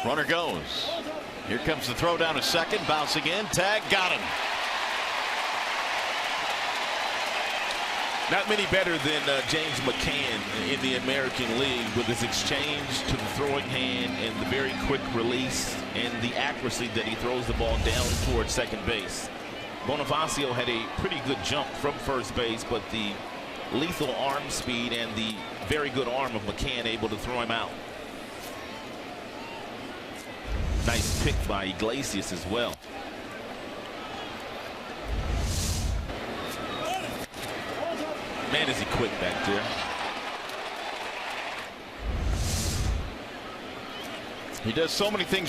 Runner goes. Here comes the throw down to second. Bounce again. Tag. Got him. Not many better than James McCann in the American League with his exchange to the throwing hand and the very quick release and the accuracy that he throws the ball down towards second base. Bonifacio had a pretty good jump from first base, but the lethal arm speed and the very good arm of McCann able to throw him out. Nice pick by Iglesias as well. Man, is he quick back there. He does so many things.